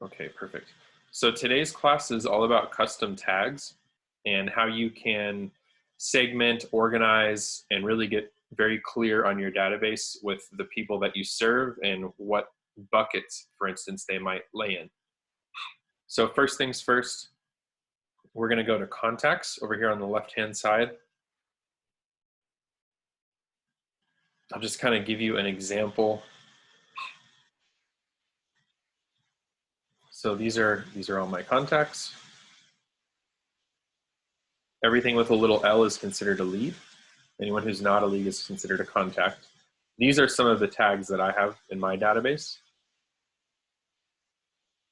Okay, perfect. So today's class is all about custom tags and how you can segment, organize, and really get very clear on your database with the people that you serve and what buckets, for instance, they might lay in. So first things first, we're going to go to contacts over here on the left-hand side. I'll just kind of give you an example. So these are all my contacts. Everything with a little L is considered a lead. Anyone who's not a lead is considered a contact. These are some of the tags that I have in my database.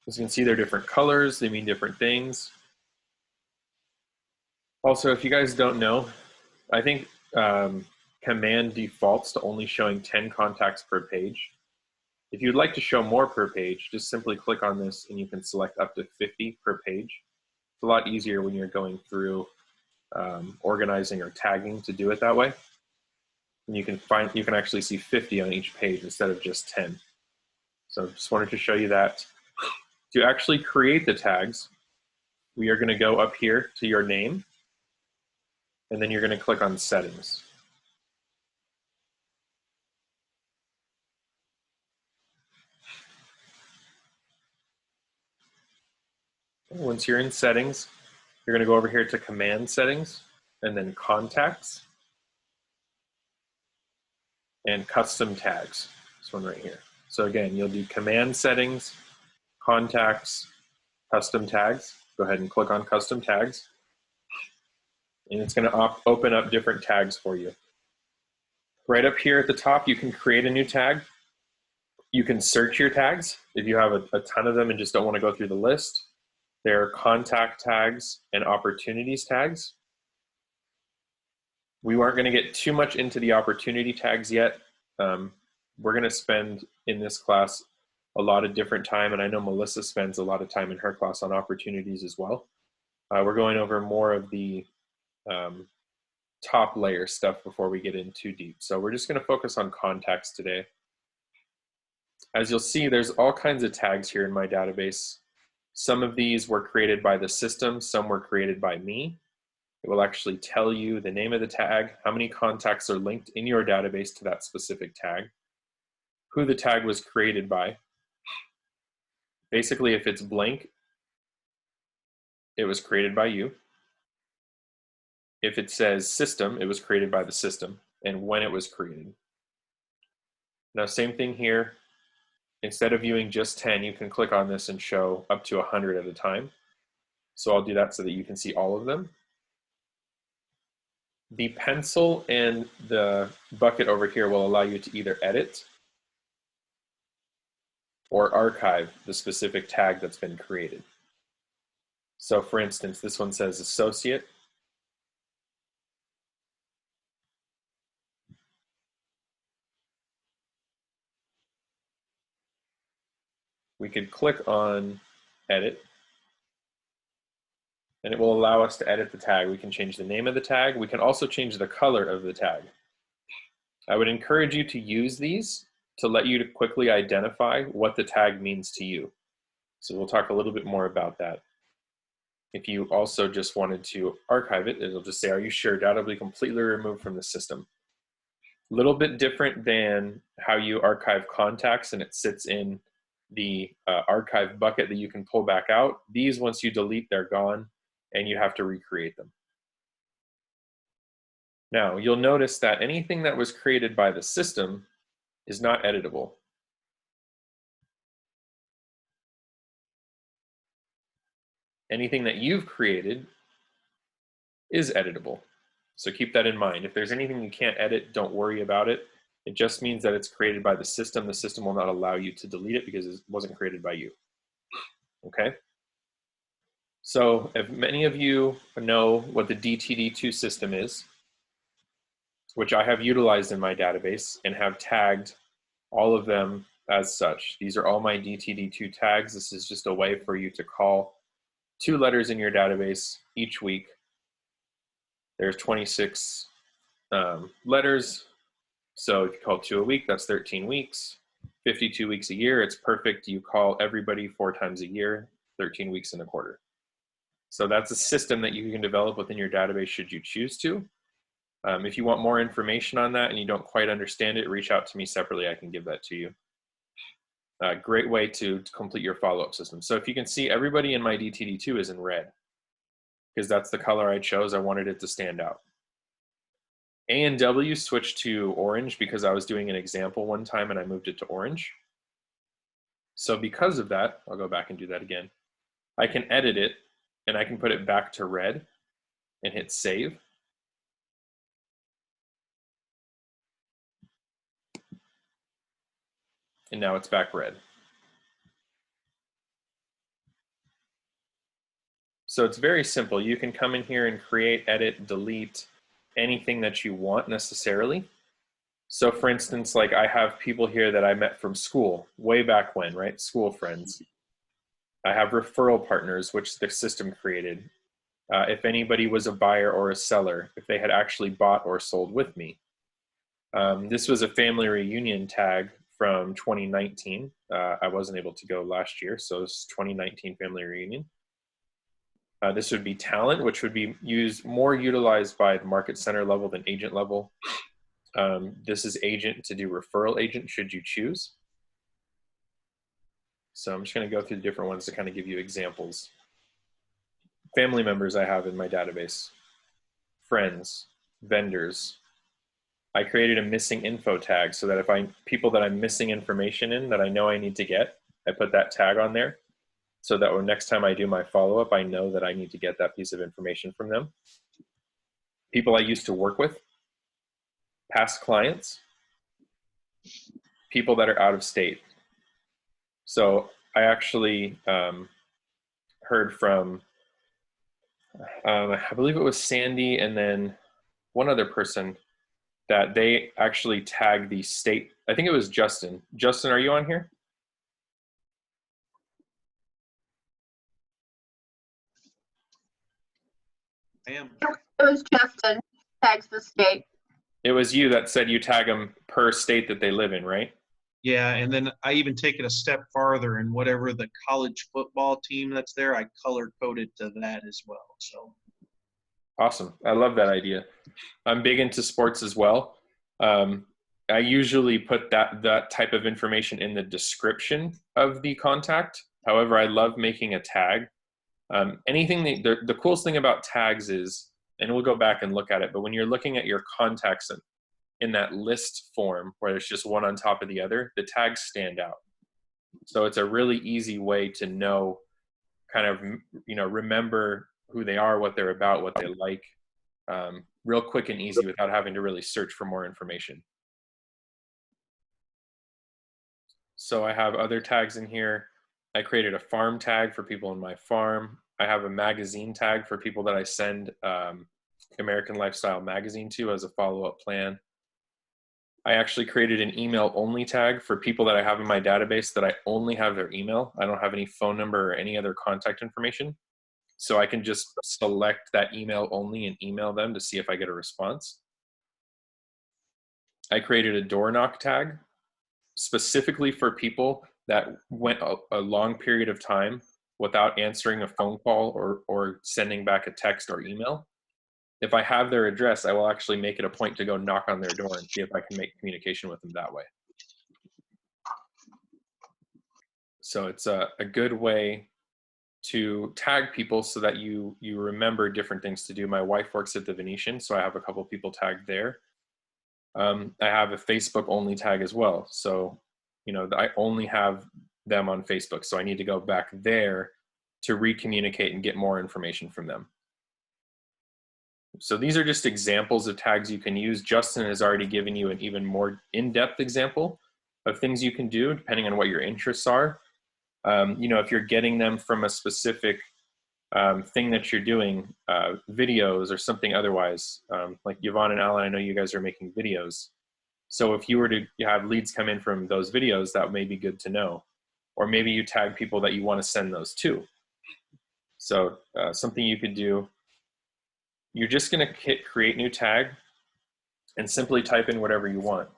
As you can see, they're different colors. They mean different things. Also, if you guys don't know, I think Command defaults to only showing 10 contacts per page. If you'd like to show more per page, just simply click on this and you can select up to 50 per page. It's a lot easier when you're going through organizing or tagging to do it that way. And you can actually see 50 on each page instead of just 10. So just wanted to show you that. To actually create the tags, we are going to go up here to your name, and then you're going to click on settings. Once you're in settings, you're going to go over here to command settings and then contacts and custom tags. This one right here. So again, you'll do command settings, contacts, custom tags. Go ahead and click on custom tags. And it's going to open up different tags for you. Right up here at the top, you can create a new tag. You can search your tags if you have a ton of them and just don't want to go through the list. There are contact tags and opportunities tags. We aren't going to get too much into the opportunity tags yet. We're going to spend in this class a lot of different time, and I know Melissa spends a lot of time in her class on opportunities as well. We're going over more of the top layer stuff before we get in too deep. So we're just going to focus on contacts today. As you'll see, there's all kinds of tags here in my database. Some of these were created by the system, some were created by me. It will actually tell you the name of the tag, how many contacts are linked in your database to that specific tag, who the tag was created by. Basically, if it's blank, it was created by you. If it says system, it was created by the system and when it was created. Now, same thing here. Instead of viewing just 10, you can click on this and show up to 100 at a time. So I'll do that so that you can see all of them. The pencil and the bucket over here will allow you to either edit or archive the specific tag that's been created. So for instance, this one says associate. We could click on edit, and it will allow us to edit the tag. We can change the name of the tag. We can also change the color of the tag. I would encourage you to use these to let you to quickly identify what the tag means to you. So we'll talk a little bit more about that. If you also just wanted to archive it, it'll just say, are you sure? Data will be completely removed from the system. A little bit different than how you archive contacts and it sits in the archive bucket that you can pull back out. These, once you delete, they're gone and you have to recreate them. Now, you'll notice that anything that was created by the system is not editable. Anything that you've created is editable. So keep that in mind. If there's anything you can't edit, don't worry about it. It just means that it's created by the system. The system will not allow you to delete it because it wasn't created by you. Okay? So if many of you know what the DTD2 system is, which I have utilized in my database and have tagged all of them as such. These are all my DTD2 tags. This is just a way for you to call 2 letters in your database each week. There's 26 letters. So if you call 2 a week, that's 13 weeks. 52 weeks a year, it's perfect. You call everybody 4 times a year, 13 weeks in a quarter. So that's a system that you can develop within your database should you choose to. If you want more information on that and you don't quite understand it, reach out to me separately. I can give that to you. Great way to complete your follow-up system. So if you can see, everybody in my DTD2 is in red because that's the color I chose. I wanted it to stand out. A and W switched to orange because I was doing an example one time and I moved it to orange. So because of that, I'll go back and do that again. I can edit it and I can put it back to red and hit save. And now it's back red. So it's very simple. You can come in here and create, edit, delete anything that you want necessarily. So for instance, like I have people here that I met from school way back when, right? School friends. I have referral partners, which the system created. If anybody was a buyer or a seller, if they had actually bought or sold with me. This was a family reunion tag from 2019. I wasn't able to go last year, so it's 2019 family reunion. This would be talent, which would be more utilized by the market center level than agent level. This is agent to do referral agent should you choose. So I'm just going to go through the different ones to kind of give you examples. Family members I have in my database, friends, vendors. I created a missing info tag so that if people that I'm missing information in that I know I need to get, I put that tag on there so that when next time I do my follow-up, I know that I need to get that piece of information from them. People I used to work with, past clients, people that are out of state. So I actually heard from, I believe it was Sandy and then one other person that they actually tagged the state. I think it was Justin. Justin, are you on here? I am. It was Justin, tags the state. It was you that said you tag them per state that they live in, right? Yeah, and then I even take it a step farther, and whatever the college football team that's there, I color coded to that as well. So awesome. I love that idea. I'm big into sports as well. I usually put that type of information in the description of the contact. However, I love making a tag. The coolest thing about tags is, and we'll go back and look at it, but when you're looking at your contacts in that list form where there's just one on top of the other, the tags stand out. So it's a really easy way to know, kind of, remember who they are, what they're about, what they like, real quick and easy without having to really search for more information. So I have other tags in here. I created a farm tag for people in my farm. I have a magazine tag for people that I send American Lifestyle magazine to as a follow-up plan. I actually created an email only tag for people that I have in my database that I only have their email. I don't have any phone number or any other contact information. So I can just select that email only and email them to see if I get a response. I created a door knock tag specifically for people that went a long period of time without answering a phone call or sending back a text or email. If I have their address, I will actually make it a point to go knock on their door and see if I can make communication with them that way. So it's a good way to tag people so that you remember different things to do. My wife works at the Venetian, so I have a couple people tagged there. I have a Facebook only tag as well. So, I only have them on Facebook. So I need to go back there to recommunicate and get more information from them. So these are just examples of tags you can use. Justin has already given you an even more in-depth example of things you can do depending on what your interests are. If you're getting them from a specific thing that you're doing, videos or something otherwise, like Yvonne and Alan, I know you guys are making videos. So if you were to have leads come in from those videos, that may be good to know. Or maybe you tag people that you want to send those to. So something you could do, you're just going to hit create new tag and simply type in whatever you want.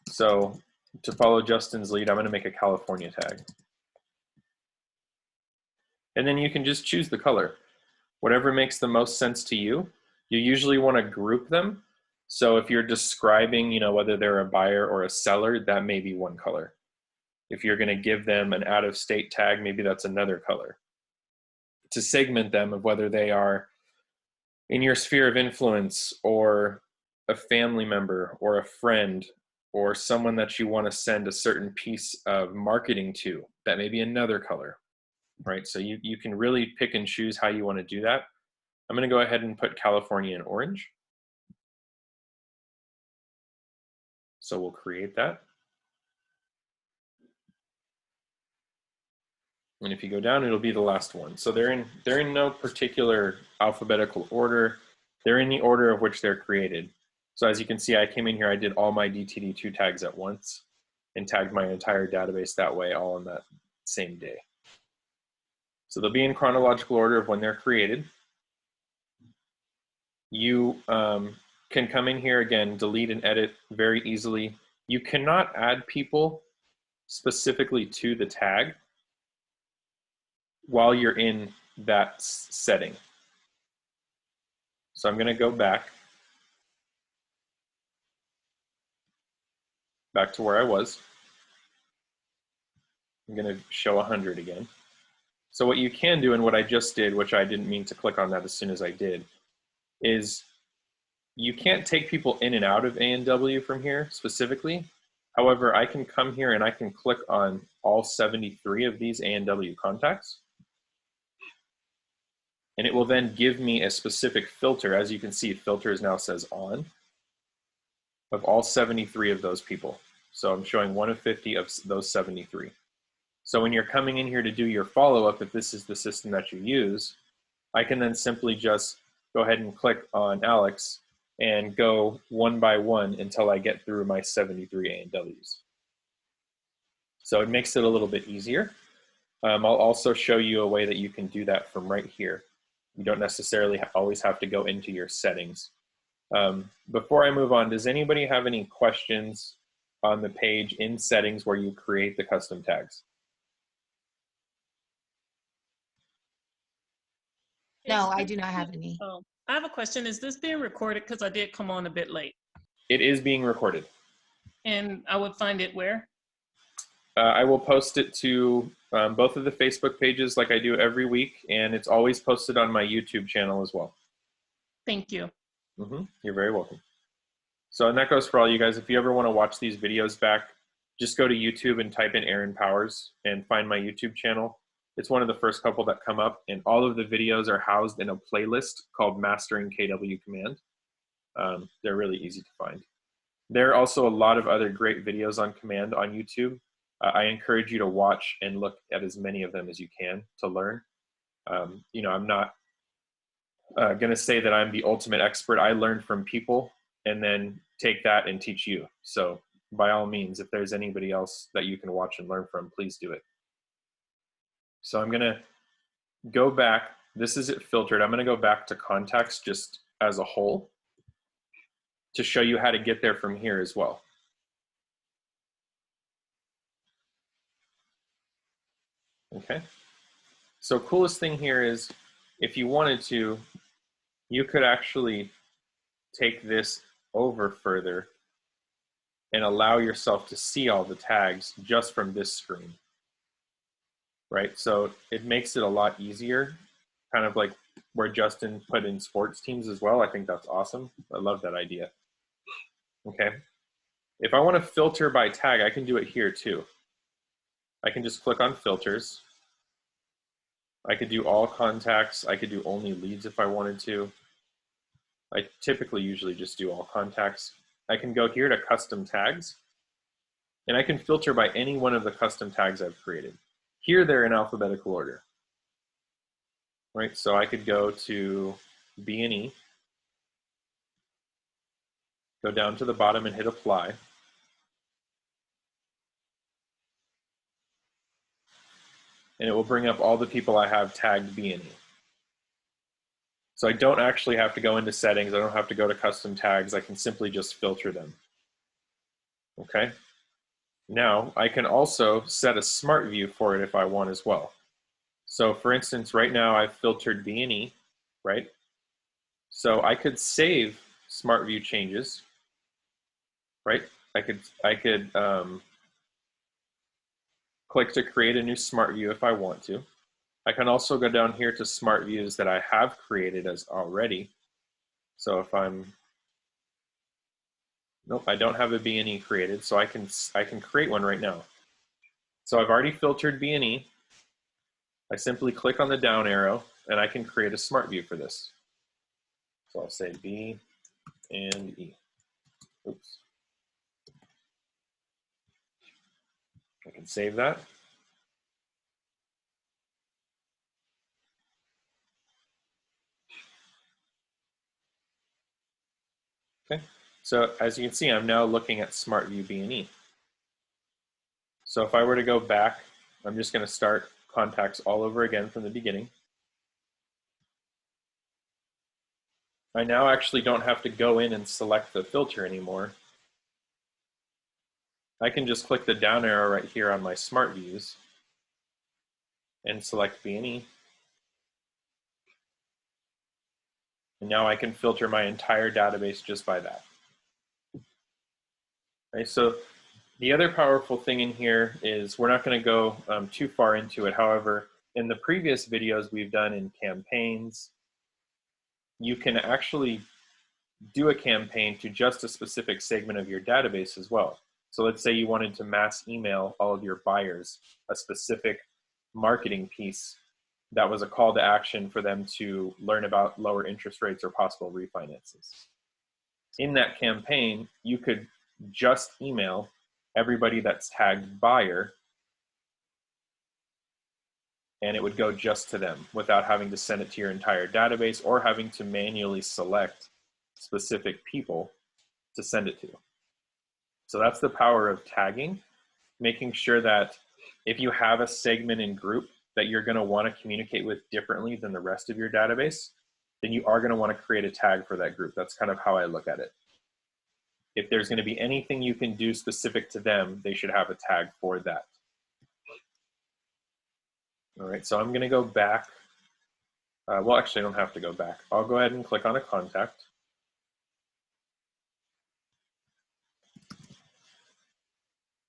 So to follow Justin's lead, I'm going to make a California tag. And then you can just choose the color. Whatever makes the most sense to you. You usually want to group them. So if you're describing, you know, whether they're a buyer or a seller, that may be one color. If you're going to give them an out-of-state tag, maybe that's another color. To segment them of whether they are in your sphere of influence or a family member or a friend or someone that you want to send a certain piece of marketing to, that may be another color, right? So you can really pick and choose how you want to do that. I'm going to go ahead and put California in orange. So we'll create that. And if you go down, it'll be the last one. So they're in no particular alphabetical order. They're in the order of which they're created. So as you can see, I came in here, I did all my DTD2 tags at once and tagged my entire database that way, all on that same day. So they'll be in chronological order of when they're created. You can come in here again, delete and edit very easily. You cannot add people specifically to the tag while you're in that setting. So I'm going to go back to where I was. I'm going to show 100 again. So what you can do, and what I just did, which I didn't mean to click on that as soon as I did, is you can't take people in and out of A&W from here specifically. However, I can come here and I can click on all 73 of these A&W contacts. And it will then give me a specific filter. As you can see, filters now says on, of all 73 of those people. So I'm showing 1 of 50 of those 73. So when you're coming in here to do your follow-up, if this is the system that you use, I can then simply just go ahead and click on Alex and go one by one until I get through my 73 A&Ws. So it makes it a little bit easier. I'll also show you a way that you can do that from right here. You don't necessarily always have to go into your settings. Before I move on, does anybody have any questions on the page in settings where you create the custom tags? No, I do not have any. Oh, I have a question. Is this being recorded? Because I did come on a bit late. It is being recorded. And I would find it where? I will post it to both of the Facebook pages like I do every week, and it's always posted on my YouTube channel as well. Thank you. You're very welcome. So, and that goes for all you guys. If you ever want to watch these videos back, just go to YouTube and type in Aaron Powers and find my YouTube channel. It's one of the first couple that come up, and all of the videos are housed in a playlist called Mastering KW Command. They're really easy to find. There are also a lot of other great videos on Command on YouTube. I encourage you to watch and look at as many of them as you can to learn. You know, I'm not going to say that I'm the ultimate expert. I learned from people and then take that and teach you. So by all means, if there's anybody else that you can watch and learn from, please do it. So I'm going to go back. This is it filtered. I'm going to go back to contacts just as a whole to show you how to get there from here as well. Okay. So coolest thing here is if you wanted to, you could actually take this over further and allow yourself to see all the tags just from this screen. Right, so it makes it a lot easier, kind of like where Justin put in sports teams as well. I think that's awesome. I love that idea. Okay, if I want to filter by tag, I can do it here too. I can just click on filters. I could do all contacts. I could do only leads if I wanted to. I typically usually just do all contacts. I can go here to custom tags, and I can filter by any one of the custom tags I've created. Here they're in alphabetical order, right? So I could go to B&E, go down to the bottom and hit apply. And it will bring up all the people I have tagged B&E. So I don't actually have to go into settings. I don't have to go to custom tags. I can simply just filter them. Okay. Now I can also set a smart view for it if I want as well. So for instance, right now I've filtered B&E, right? So I could save smart view changes, right? I could click to create a new smart view if I want to. I can also go down here to smart views that I have created as already. So if nope, I don't have a B&E created, so I can create one right now. So I've already filtered B&E. I simply click on the down arrow and I can create a smart view for this. So I'll say B and E. Oops. I can save that. Okay, so as you can see, I'm now looking at Smart View B&E. So if I were to go back, I'm just going to start contacts all over again from the beginning. I now actually don't have to go in and select the filter anymore. I can just click the down arrow right here on my Smart Views and select B&E. And now I can filter my entire database just by that. Okay, so the other powerful thing in here is we're not going to go too far into it. However, in the previous videos we've done in campaigns, you can actually do a campaign to just a specific segment of your database as well. So let's say you wanted to mass email all of your buyers a specific marketing piece that was a call to action for them to learn about lower interest rates or possible refinances. In that campaign, you could just email everybody that's tagged buyer, and it would go just to them without having to send it to your entire database or having to manually select specific people to send it to. So that's the power of tagging, making sure that if you have a segment and group that you're going to want to communicate with differently than the rest of your database, then you are going to want to create a tag for that group. That's kind of how I look at it. If there's going to be anything you can do specific to them, they should have a tag for that. All right, so I'm going to go back. Well, actually, I don't have to go back. I'll go ahead and click on a contact.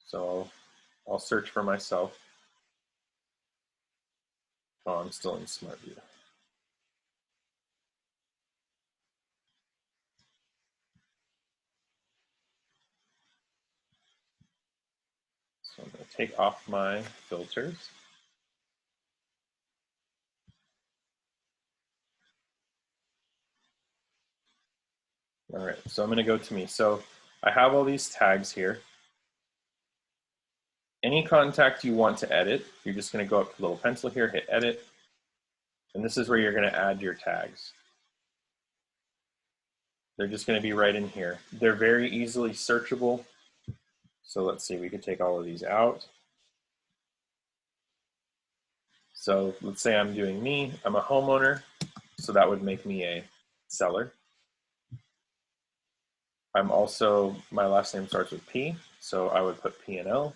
So I'll search for myself. Oh, I'm still in Smart View. So I'm going to take off my filters. All right, so I'm going to go to me. So I have all these tags here. Any contact you want to edit, you're just going to go up to the little pencil here, hit edit, and this is where you're going to add your tags. They're just going to be right in here. They're very easily searchable. So let's see, we could take all of these out. So let's say I'm doing me, I'm a homeowner, so that would make me a seller. I'm also, my last name starts with P, so I would put P&L.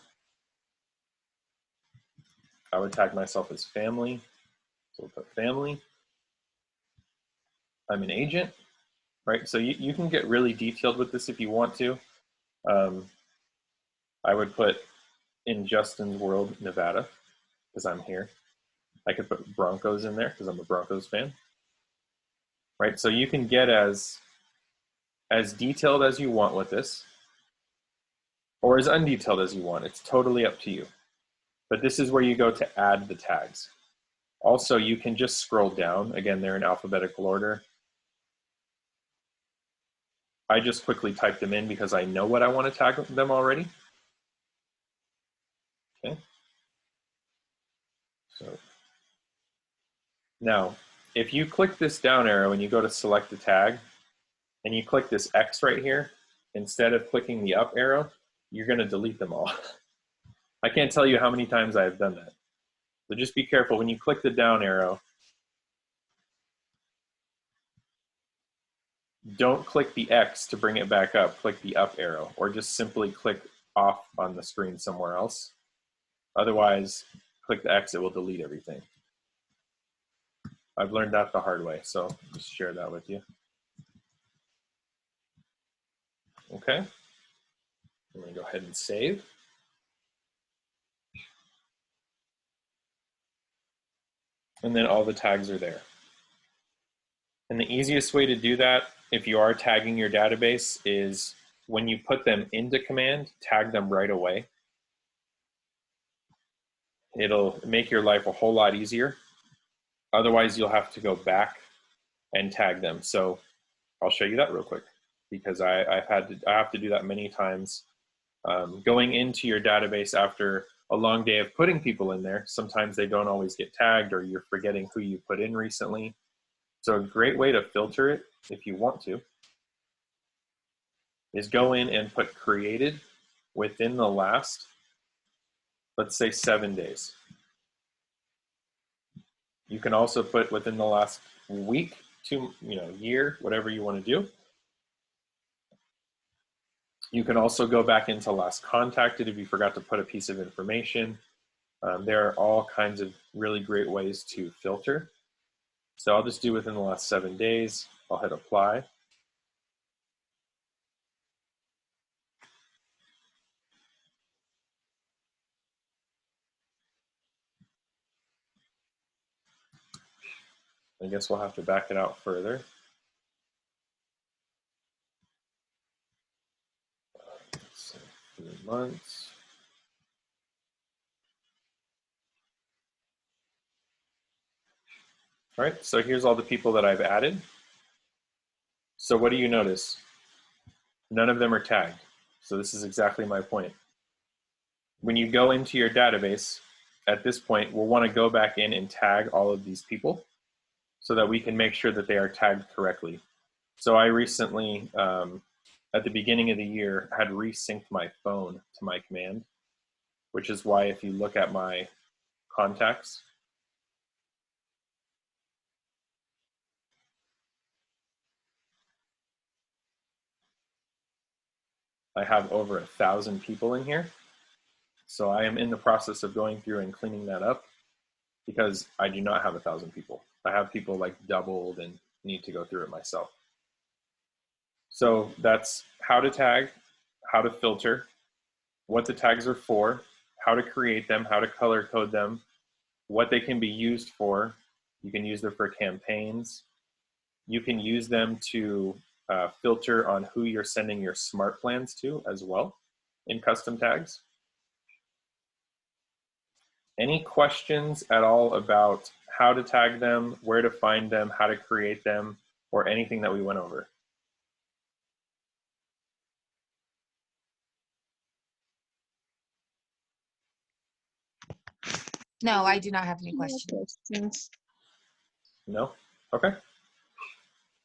I would tag myself as family, so we'll put family. I'm an agent, right? So you can get really detailed with this if you want to. I would put in Justin's World, Nevada, because I'm here. I could put Broncos in there because I'm a Broncos fan, right? So you can get as detailed as you want with this, or as undetailed as you want. It's totally up to you. But this is where you go to add the tags. Also, you can just scroll down. Again, they're in alphabetical order. I just quickly type them in because I know what I want to tag them already. Okay. So now, if you click this down arrow and you go to select the tag, and you click this X right here, instead of clicking the up arrow, you're going to delete them all. I can't tell you how many times I've done that. So just be careful when you click the down arrow. Don't click the X to bring it back up, click the up arrow, or just simply click off on the screen somewhere else. Otherwise, click the X, it will delete everything. I've learned that the hard way, so just share that with you. Okay, I'm gonna go ahead and save. And then all the tags are there. And the easiest way to do that, if you are tagging your database, is when you put them into command, tag them right away. It'll make your life a whole lot easier. Otherwise, you'll have to go back and tag them. So I'll show you that real quick, because I have to do that many times. Going into your database after a long day of putting people in there, sometimes they don't always get tagged, or you're forgetting who you put in recently. So a great way to filter it, if you want to, is go in and put created within the last, let's say 7 days. You can also put within the last week, year, whatever you want to do. You can also go back into last contacted if you forgot to put a piece of information. There are all kinds of really great ways to filter. So I'll just do within the last 7 days. I'll hit apply. I guess we'll have to back it out further. Let's see, 3 months. All right, so here's all the people that I've added. So what do you notice? None of them are tagged. So this is exactly my point. When you go into your database, at this point, we'll want to go back in and tag all of these people so that we can make sure that they are tagged correctly. So I recently, at the beginning of the year, had resynced my phone to my command, which is why if you look at my contacts, I have over 1,000 people in here. So I am in the process of going through and cleaning that up, because I do not have 1,000 people. I have people like doubled and need to go through it myself. So that's how to tag, how to filter, what the tags are for, how to create them, how to color code them, what they can be used for. You can use them for campaigns. You can use them to filter on who you're sending your smart plans to as well in custom tags. Any questions at all about how to tag them, where to find them, how to create them, or anything that we went over? No, I do not have any questions. No? Okay.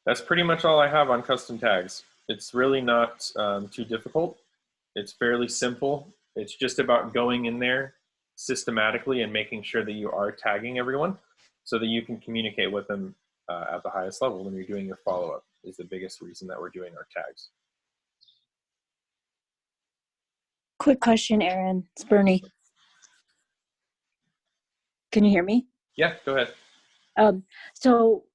That's pretty much all I have on custom tags. It's really not too difficult. It's fairly simple. It's just about going in there systematically and making sure that you are tagging everyone so that you can communicate with them at the highest level when you're doing your follow-up is the biggest reason that we're doing our tags. Quick question, Aaron. It's Bernie. Can you hear me? Yeah, go ahead. So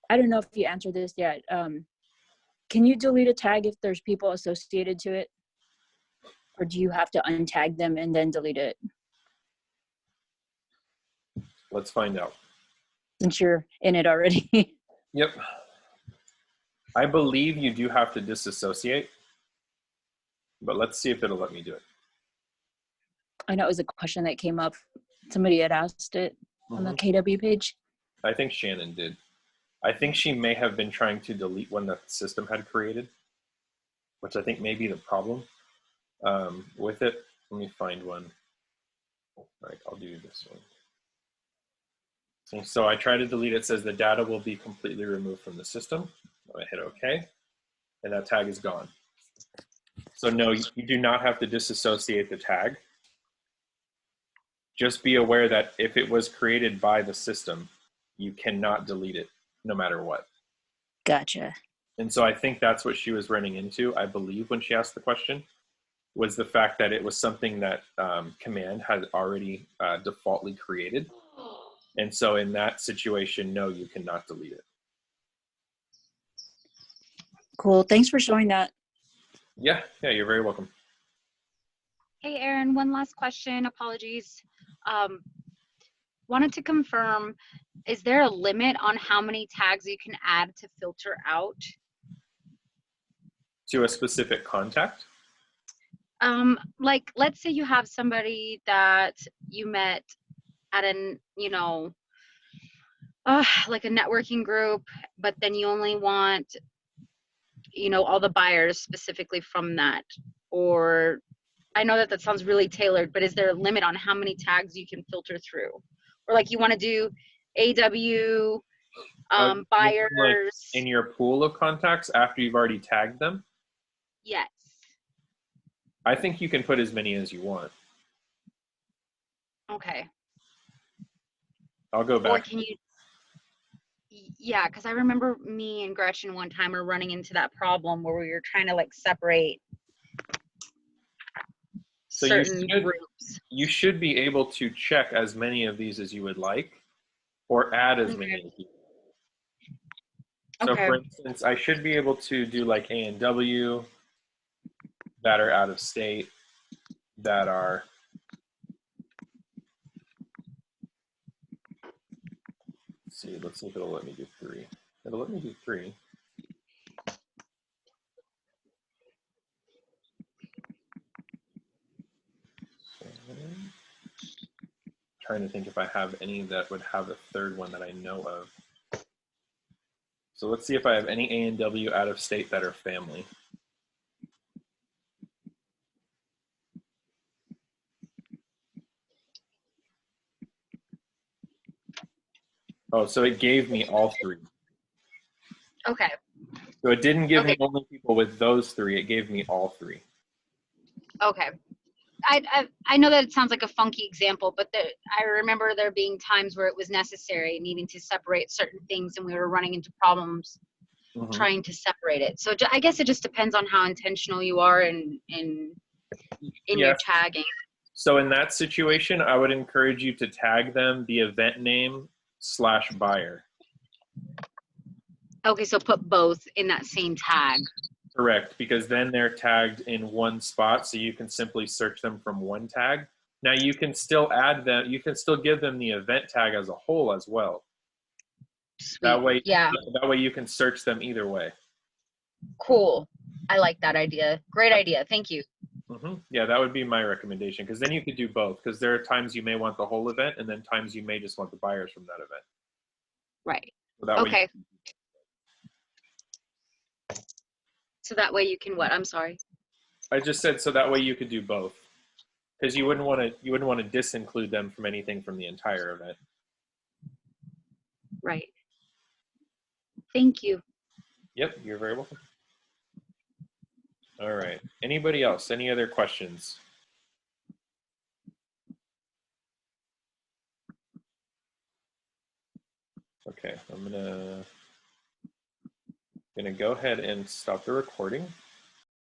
I don't know if you answered this yet. Can you delete a tag if there's people associated to it? Or do you have to untag them and then delete it? Let's find out. Since you're in it already. Yep. I believe you do have to disassociate, but let's see if it'll let me do it. I know it was a question that came up. Somebody had asked it on the KW page. I think Shannon did. I think she may have been trying to delete one that the system had created, which I think may be the problem with it. Let me find one. All right, I'll do this one. So I try to delete it. It says the data will be completely removed from the system. I hit OK, and that tag is gone. So no, you do not have to disassociate the tag. Just be aware that if it was created by the system, you cannot delete it no matter what. Gotcha. And so I think that's what she was running into, I believe, when she asked the question. was the fact that it was something that Command had already defaultly created. And so in that situation, no, you cannot delete it. Cool. Thanks for showing that. Yeah, you're very welcome. Hey, Aaron, one last question. Apologies. Wanted to confirm, is there a limit on how many tags you can add to filter out? To a specific contact? Like, let's say you have somebody that you met at an, like a networking group, but then you only want, all the buyers specifically from that. Or I know that sounds really tailored, but is there a limit on how many tags you can filter through? Or like you want to do AW, buyers. Like in your pool of contacts after you've already tagged them? Yes. I think you can put as many as you want. Okay. I'll go back. Or can you? Yeah, because I remember me and Gretchen one time were running into that problem where we were trying to like separate So certain groups. You should be able to check as many of these as you would like, or add as many as you like. So for instance, I should be able to do like A and W that are out of state, that are let's see if it'll let me do 3. It'll let me do 3. Trying to think if I have any that would have a third one that I know of. So let's see if I have any A and W out of state that are family. Oh, so it gave me all 3. Okay. So it didn't give me only people with those 3. It gave me all 3. Okay. I know that it sounds like a funky example, but I remember there being times where it was necessary, needing to separate certain things, and we were running into problems trying to separate it. So I guess it just depends on how intentional you are in your tagging. So in that situation, I would encourage you to tag them the event name / buyer. Okay, so put both in that same tag. Correct, because then they're tagged in one spot, so you can simply search them from one tag. Now you can still add them, you can still give them the event tag as a whole as well. Sweet. That way, yeah. That way you can search them either way. Cool. I like that idea. Great idea. Thank you. Yeah, that would be my recommendation, because then you could do both, because there are times you may want the whole event, and then times you may just want the buyers from that event. Right. So that way so that way you can what? I'm sorry. I just said so that way you could do both, because you wouldn't want to disinclude them from anything from the entire event. Right. Thank you. Yep, you're very welcome. All right. Anybody else? Any other questions? Okay, I'm gonna go ahead and stop the recording.